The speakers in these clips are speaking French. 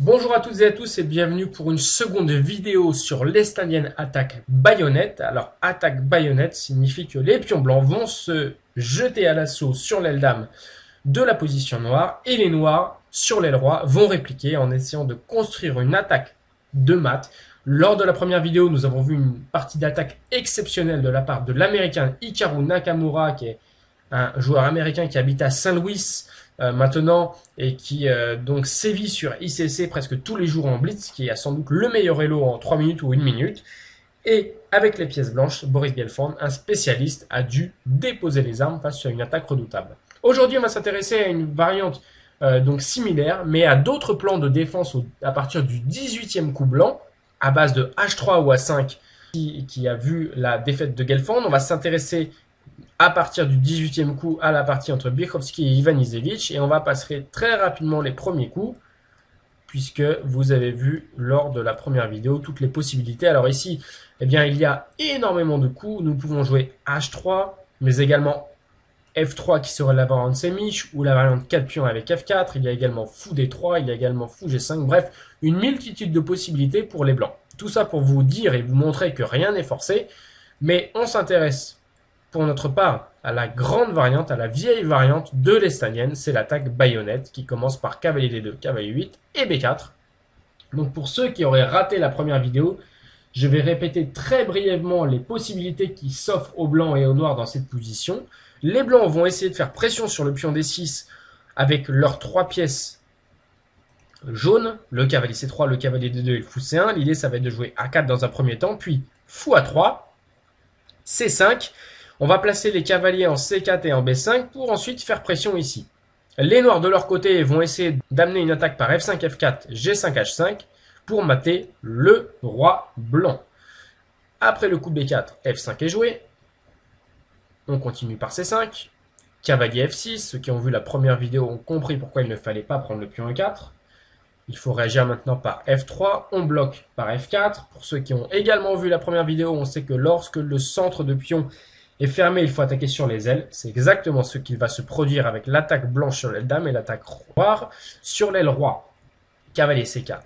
Bonjour à toutes et à tous et bienvenue pour une seconde vidéo sur l'estalienne attaque baïonnette. Alors attaque baïonnette signifie que les pions blancs vont se jeter à l'assaut sur l'aile dame de la position noire et les noirs sur l'aile roi vont répliquer en essayant de construire une attaque de mat. Lors de la première vidéo, nous avons vu une partie d'attaque exceptionnelle de la part de l'américain Hikaru Nakamura, qui est un joueur américain qui habite à Saint-Louis maintenant et qui donc sévit sur ICC presque tous les jours en blitz, qui a sans doute le meilleur elo en 3 minutes ou 1 minute. Et avec les pièces blanches, Boris Gelfand, un spécialiste, a dû déposer les armes face à une attaque redoutable. Aujourd'hui, on va s'intéresser à une variante donc similaire, mais à d'autres plans de défense à partir du 18e coup blanc, à base de H3 ou A5, qui a vu la défaite de Gelfand. On va s'intéresser à partir du 18e coup à la partie entre Bienkowski et Ivanisevic, et on va passer très rapidement les premiers coups, puisque vous avez vu lors de la première vidéo toutes les possibilités. Alors ici, eh bien, il y a énormément de coups. Nous pouvons jouer H3, mais également F3 qui serait la variante semi, ou la variante 4 pions avec F4. Il y a également fou D3, il y a également fou G5. Bref, une multitude de possibilités pour les blancs. Tout ça pour vous dire et vous montrer que rien n'est forcé, mais on s'intéresse pour notre part à la grande variante, à la vieille variante de l'estalienne, c'est l'attaque baïonnette qui commence par cavalier D2, cavalier 8 et B4. Donc pour ceux qui auraient raté la première vidéo, je vais répéter très brièvement les possibilités qui s'offrent aux blancs et aux noirs dans cette position. Les blancs vont essayer de faire pression sur le pion D6 avec leurs 3 pièces jaunes, le cavalier C3, le cavalier D2 et le fou C1. L'idée, ça va être de jouer A4 dans un premier temps, puis fou A3, C5. On va placer les cavaliers en C4 et en B5 pour ensuite faire pression ici. Les noirs de leur côté vont essayer d'amener une attaque par F5, F4, G5, H5 pour mater le roi blanc. Après le coup B4, F5 est joué. On continue par C5. Cavalier F6. Ceux qui ont vu la première vidéo ont compris pourquoi il ne fallait pas prendre le pion E4. Il faut réagir maintenant par F3. On bloque par F4. Pour ceux qui ont également vu la première vidéo, on sait que lorsque le centre de pion est fermé, il faut attaquer sur les ailes. C'est exactement ce qui va se produire avec l'attaque blanche sur l'aile dame et l'attaque noire sur l'aile roi. Cavalier C4,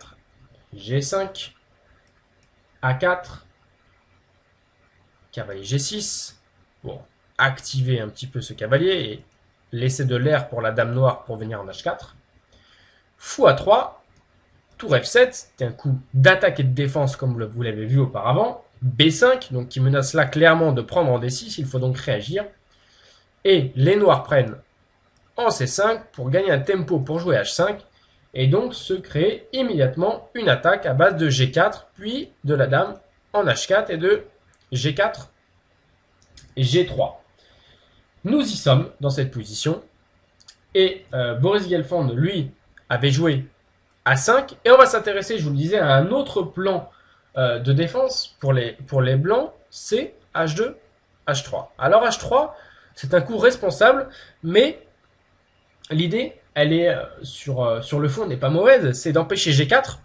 G5, A4, cavalier G6. Bon, activer un petit peu ce cavalier et laisser de l'air pour la dame noire pour venir en H4. Fou A3, tour F7, c'est un coup d'attaque et de défense comme vous l'avez vu auparavant. B5, donc qui menace là clairement de prendre en D6, il faut donc réagir. Et les noirs prennent en C5 pour gagner un tempo pour jouer H5, et donc se crée immédiatement une attaque à base de G4, puis de la dame en H4 et de G4 et G3. Nous y sommes dans cette position, et Boris Gelfand, lui, avait joué A5, et on va s'intéresser, je vous le disais, à un autre plan de défense pour les blancs, c'est H2, H3. Alors H3, c'est un coup responsable, mais l'idée, elle est sur le fond, n'est pas mauvaise, c'est d'empêcher G4,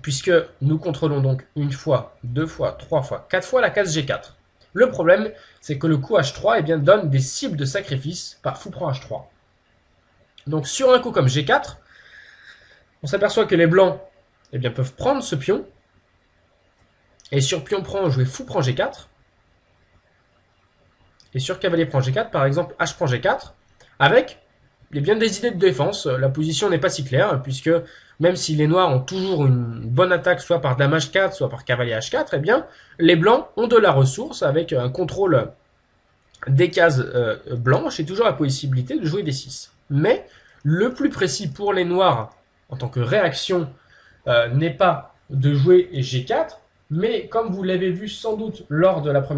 puisque nous contrôlons donc une fois, deux fois, trois fois, quatre fois la case G4. Le problème, c'est que le coup H3 eh bien, donne des cibles de sacrifice par fou prend H3. Donc sur un coup comme G4, on s'aperçoit que les blancs eh bien, peuvent prendre ce pion, et sur pion prend, jouer fou prend G4. Et sur cavalier prend G4, par exemple, H prend G4, avec eh bien, des idées de défense. La position n'est pas si claire, puisque même si les noirs ont toujours une bonne attaque, soit par dame H4, soit par cavalier H4, eh bien, les blancs ont de la ressource avec un contrôle des cases blanches et toujours la possibilité de jouer D6. Mais le plus précis pour les noirs, en tant que réaction, n'est pas de jouer G4, mais comme vous l'avez vu sans doute lors de la première